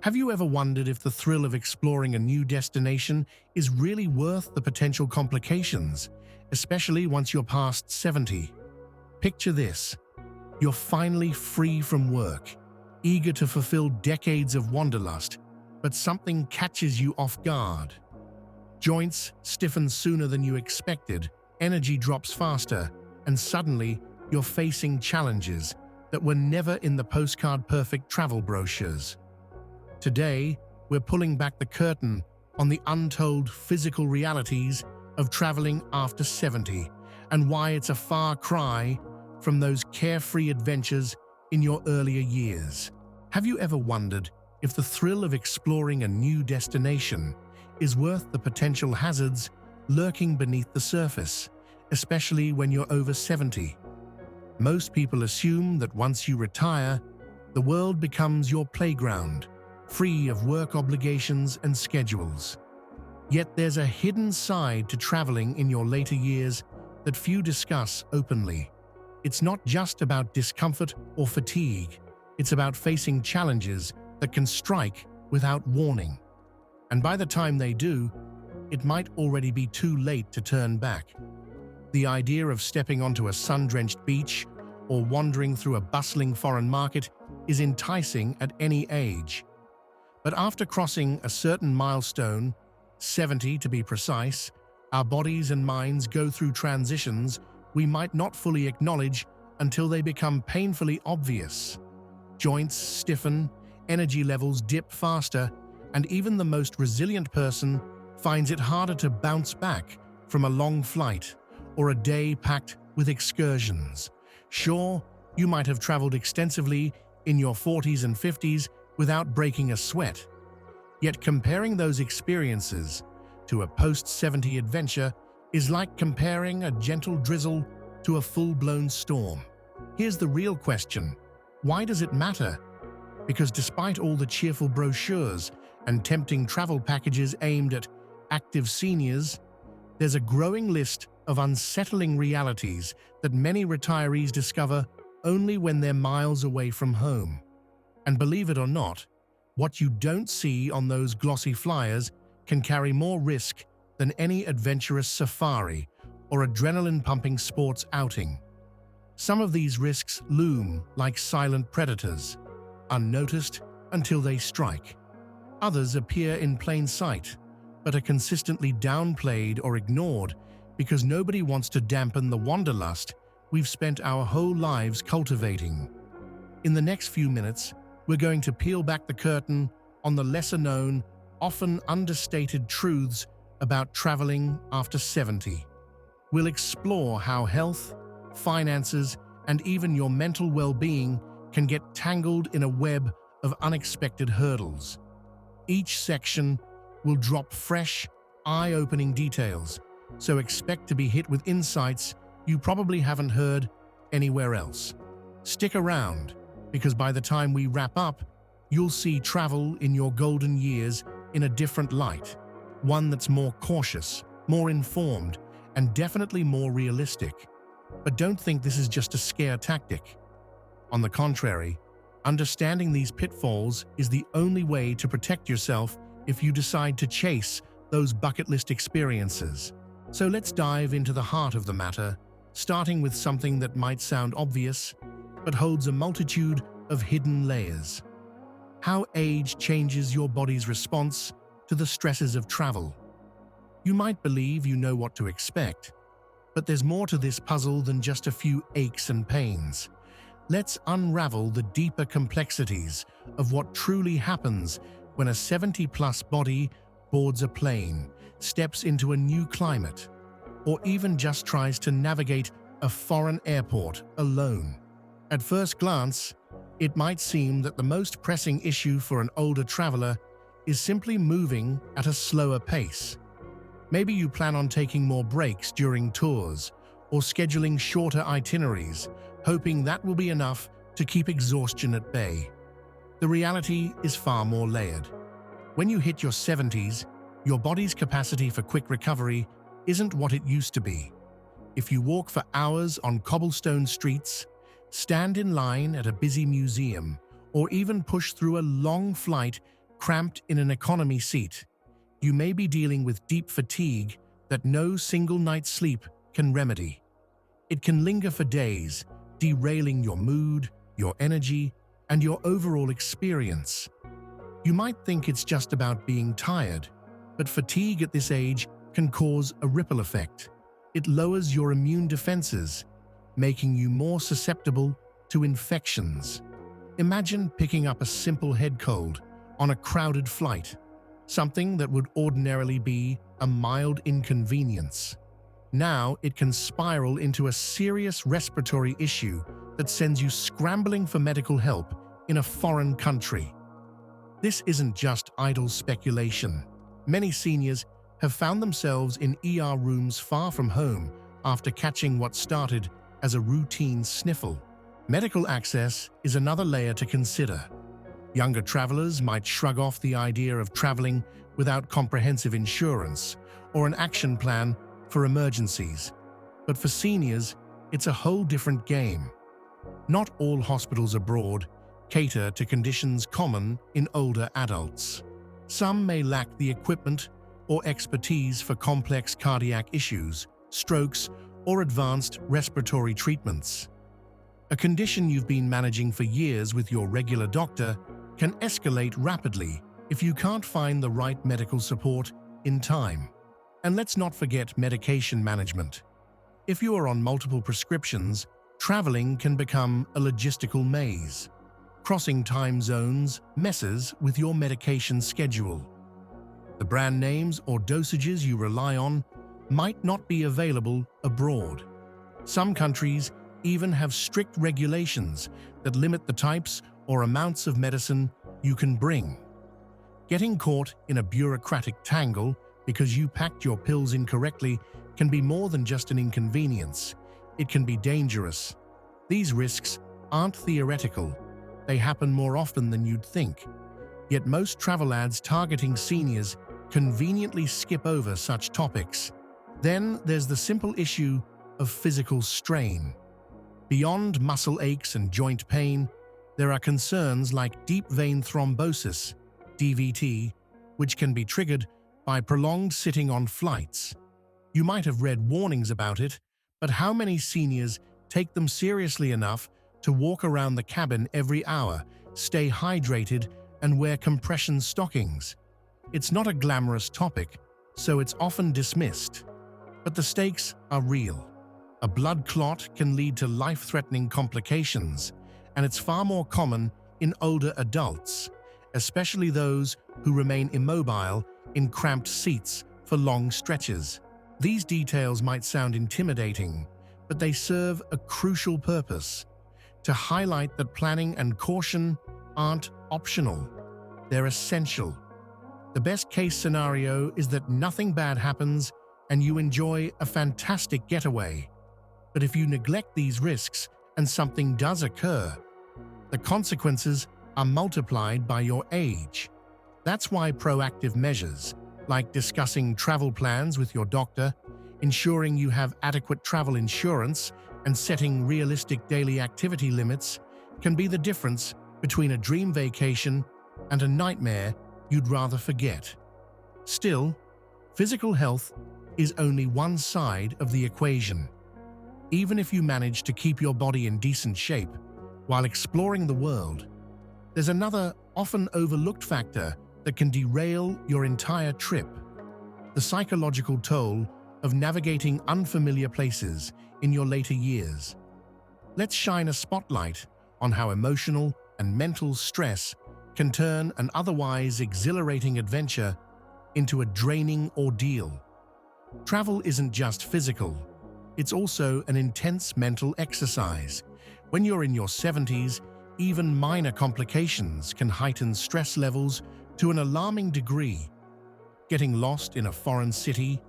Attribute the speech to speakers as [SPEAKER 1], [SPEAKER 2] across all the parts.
[SPEAKER 1] Have you ever wondered if the thrill of exploring a new destination is really worth the potential complications, especially once you're past 70? Picture this. You're finally free from work, eager to fulfill decades of wanderlust, but something catches you off guard. Joints stiffen sooner than you expected, energy drops faster, and suddenly you're facing challenges that were never in the postcard-perfect travel brochures. Today, we're pulling back the curtain on the untold physical realities of traveling after 70 and why it's a far cry from those carefree adventures in your earlier years. Have you ever wondered if the thrill of exploring a new destination is worth the potential hazards lurking beneath the surface, especially when you're over 70? Most people assume that once you retire, the world becomes your playground, free of work obligations and schedules. Yet there's a hidden side to traveling in your later years that few discuss openly. It's not just about discomfort or fatigue, it's about facing challenges that can strike without warning. And by the time they do, it might already be too late to turn back. The idea of stepping onto a sun-drenched beach or wandering through a bustling foreign market is enticing at any age. But after crossing a certain milestone, 70 to be precise, our bodies and minds go through transitions we might not fully acknowledge until they become painfully obvious. Joints stiffen, energy levels dip faster, and even the most resilient person finds it harder to bounce back from a long flight or a day packed with excursions. Sure, you might have traveled extensively in your 40s and 50s without breaking a sweat. Yet comparing those experiences to a post-70 adventure is like comparing a gentle drizzle to a full-blown storm. Here's the real question: why does it matter? Because despite all the cheerful brochures and tempting travel packages aimed at active seniors, there's a growing list of unsettling realities that many retirees discover only when they're miles away from home. And believe it or not, what you don't see on those glossy flyers can carry more risk than any adventurous safari or adrenaline-pumping sports outing. Some of these risks loom like silent predators, unnoticed until they strike. Others appear in plain sight, but are consistently downplayed or ignored because nobody wants to dampen the wanderlust we've spent our whole lives cultivating. In the next few minutes, we're going to peel back the curtain on the lesser-known, often understated truths about traveling after 70. We'll explore how health, finances, and even your mental well-being can get tangled in a web of unexpected hurdles. Each section will drop fresh, eye-opening details, so expect to be hit with insights you probably haven't heard anywhere else. Stick around, because by the time we wrap up, you'll see travel in your golden years in a different light, one that's more cautious, more informed, and definitely more realistic. But don't think this is just a scare tactic. On the contrary, understanding these pitfalls is the only way to protect yourself if you decide to chase those bucket list experiences. So let's dive into the heart of the matter, starting with something that might sound obvious, but holds a multitude of hidden layers. How age changes your body's response to the stresses of travel. You might believe you know what to expect, but there's more to this puzzle than just a few aches and pains. Let's unravel the deeper complexities of what truly happens when a 70-plus body boards a plane, steps into a new climate, or even just tries to navigate a foreign airport alone. At first glance, it might seem that the most pressing issue for an older traveler is simply moving at a slower pace. Maybe you plan on taking more breaks during tours or scheduling shorter itineraries, hoping that will be enough to keep exhaustion at bay. The reality is far more layered. When you hit your 70s, your body's capacity for quick recovery isn't what it used to be. If you walk for hours on cobblestone streets, stand in line at a busy museum, or even push through a long flight cramped in an economy seat. You may be dealing with deep fatigue that no single night's sleep can remedy. It can linger for days, derailing your mood, your energy, and your overall experience. You might think it's just about being tired, but fatigue at this age can cause a ripple effect. It lowers your immune defenses, making you more susceptible to infections. Imagine picking up a simple head cold on a crowded flight, something that would ordinarily be a mild inconvenience. Now it can spiral into a serious respiratory issue that sends you scrambling for medical help in a foreign country. This isn't just idle speculation. Many seniors have found themselves in ER rooms far from home after catching what started as a routine sniffle. Medical access is another layer to consider. Younger travelers might shrug off the idea of traveling without comprehensive insurance or an action plan for emergencies. But for seniors, it's a whole different game. Not all hospitals abroad cater to conditions common in older adults. Some may lack the equipment or expertise for complex cardiac issues, strokes, or advanced respiratory treatments. A condition you've been managing for years with your regular doctor can escalate rapidly if you can't find the right medical support in time. And let's not forget medication management. If you are on multiple prescriptions, traveling can become a logistical maze. Crossing time zones messes with your medication schedule. The brand names or dosages you rely on might not be available abroad. Some countries even have strict regulations that limit the types or amounts of medicine you can bring. Getting caught in a bureaucratic tangle because you packed your pills incorrectly can be more than just an inconvenience. It can be dangerous. These risks aren't theoretical. They happen more often than you'd think. Yet most travel ads targeting seniors conveniently skip over such topics. Then there's the simple issue of physical strain. Beyond muscle aches and joint pain, there are concerns like deep vein thrombosis, DVT, which can be triggered by prolonged sitting on flights. You might have read warnings about it, but how many seniors take them seriously enough to walk around the cabin every hour, stay hydrated, and wear compression stockings? It's not a glamorous topic, so it's often dismissed. But the stakes are real. A blood clot can lead to life-threatening complications, and it's far more common in older adults, especially those who remain immobile in cramped seats for long stretches. These details might sound intimidating, but they serve a crucial purpose: to highlight that planning and caution aren't optional. They're essential. The best-case scenario is that nothing bad happens and you enjoy a fantastic getaway. But if you neglect these risks and something does occur, the consequences are multiplied by your age. That's why proactive measures, like discussing travel plans with your doctor, ensuring you have adequate travel insurance, and setting realistic daily activity limits, can be the difference between a dream vacation and a nightmare you'd rather forget. Still, physical health is only one side of the equation. Even if you manage to keep your body in decent shape while exploring the world, there's another often overlooked factor that can derail your entire trip: the psychological toll of navigating unfamiliar places in your later years. Let's shine a spotlight on how emotional and mental stress can turn an otherwise exhilarating adventure into a draining ordeal. Travel isn't just physical, it's also an intense mental exercise. When you're in your 70s, even minor complications can heighten stress levels to an alarming degree. Getting lost in a foreign city,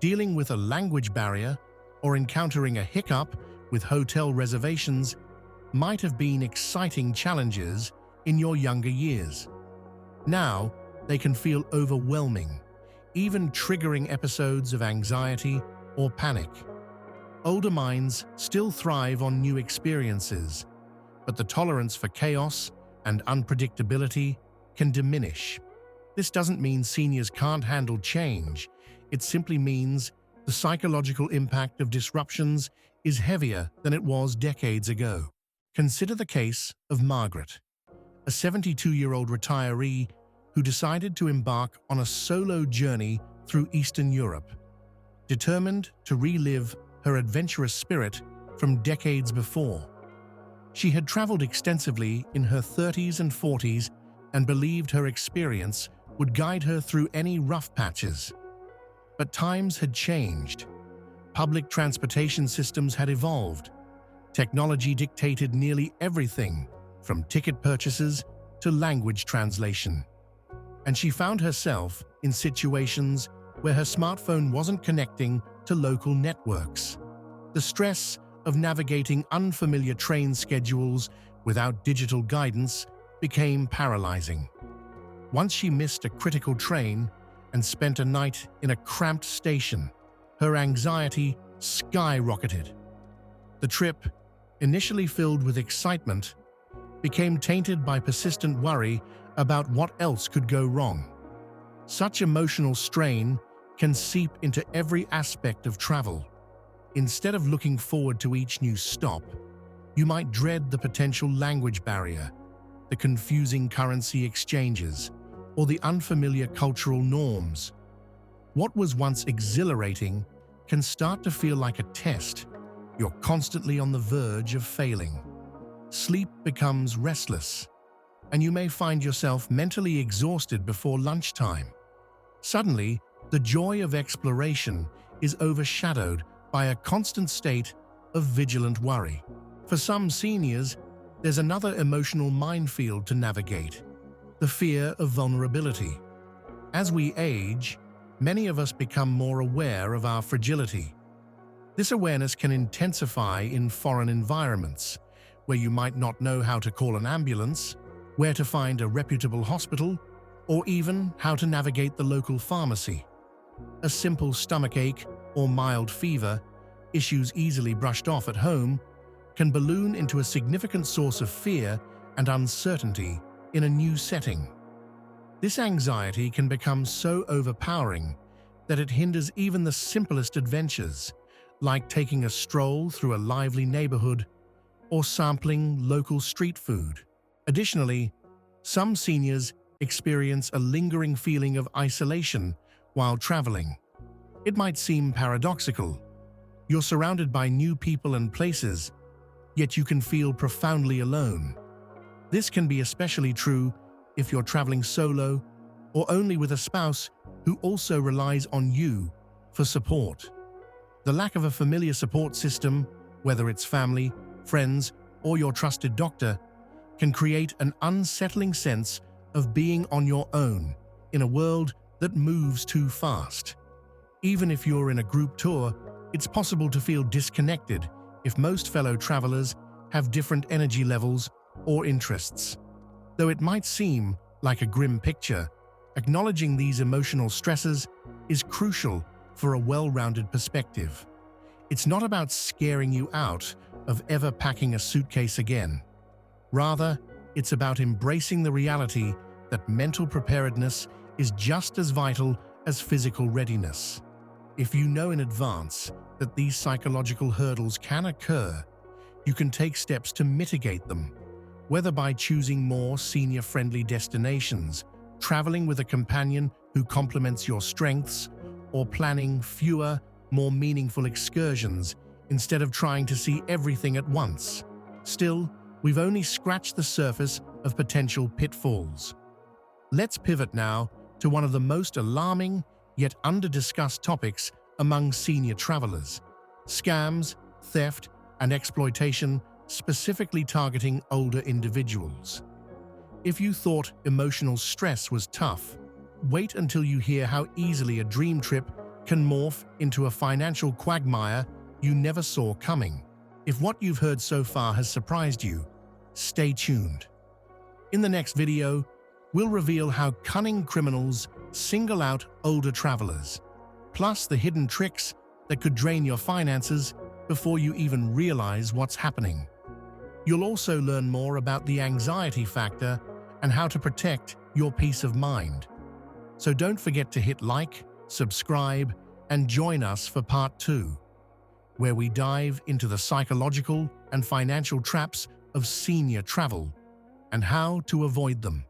[SPEAKER 1] dealing with a language barrier, or encountering a hiccup with hotel reservations might have been exciting challenges in your younger years. Now, they can feel overwhelming, even triggering episodes of anxiety or panic. Older minds still thrive on new experiences, but the tolerance for chaos and unpredictability can diminish. This doesn't mean seniors can't handle change. It simply means the psychological impact of disruptions is heavier than it was decades ago. Consider the case of Margaret, a 72-year-old retiree who decided to embark on a solo journey through Eastern Europe, determined to relive her adventurous spirit from decades before. She had traveled extensively in her 30s and 40s and believed her experience would guide her through any rough patches. But times had changed. Public transportation systems had evolved. Technology dictated nearly everything, from ticket purchases to language translation. And she found herself in situations where her smartphone wasn't connecting to local networks. The stress of navigating unfamiliar train schedules without digital guidance became paralyzing. Once she missed a critical train and spent a night in a cramped station, her anxiety skyrocketed. The trip, initially filled with excitement, became tainted by persistent worry about what else could go wrong. Such emotional strain can seep into every aspect of travel. Instead of looking forward to each new stop, you might dread the potential language barrier, the confusing currency exchanges, or the unfamiliar cultural norms. What was once exhilarating can start to feel like a test. You're constantly on the verge of failing. Sleep becomes restless, and you may find yourself mentally exhausted before lunchtime. Suddenly, the joy of exploration is overshadowed by a constant state of vigilant worry. For some seniors, there's another emotional minefield to navigate: the fear of vulnerability. As we age, many of us become more aware of our fragility. This awareness can intensify in foreign environments, where you might not know how to call an ambulance, where to find a reputable hospital, or even how to navigate the local pharmacy. A simple stomachache or mild fever, issues easily brushed off at home, can balloon into a significant source of fear and uncertainty in a new setting. This anxiety can become so overpowering that it hinders even the simplest adventures, like taking a stroll through a lively neighborhood or sampling local street food. Additionally, some seniors experience a lingering feeling of isolation while traveling. It might seem paradoxical. You're surrounded by new people and places, yet you can feel profoundly alone. This can be especially true if you're traveling solo or only with a spouse who also relies on you for support. The lack of a familiar support system, whether it's family, friends, or your trusted doctor, can create an unsettling sense of being on your own in a world that moves too fast. Even if you're in a group tour, it's possible to feel disconnected if most fellow travelers have different energy levels or interests. Though it might seem like a grim picture, acknowledging these emotional stresses is crucial for a well-rounded perspective. It's not about scaring you out of ever packing a suitcase again. Rather, it's about embracing the reality that mental preparedness is just as vital as physical readiness. If you know in advance that these psychological hurdles can occur, you can take steps to mitigate them, whether by choosing more senior-friendly destinations, traveling with a companion who complements your strengths, or planning fewer, more meaningful excursions instead of trying to see everything at once. Still, we've only scratched the surface of potential pitfalls. Let's pivot now to one of the most alarming yet under-discussed topics among senior travelers: scams, theft, and exploitation, specifically targeting older individuals. If you thought emotional stress was tough, wait until you hear how easily a dream trip can morph into a financial quagmire you never saw coming. If what you've heard so far has surprised you, stay tuned. In the next video, we'll reveal how cunning criminals single out older travelers, plus the hidden tricks that could drain your finances before you even realize what's happening. You'll also learn more about the anxiety factor and how to protect your peace of mind. So don't forget to hit like, subscribe, and join us for part 2, where we dive into the psychological and financial traps of senior travel and how to avoid them.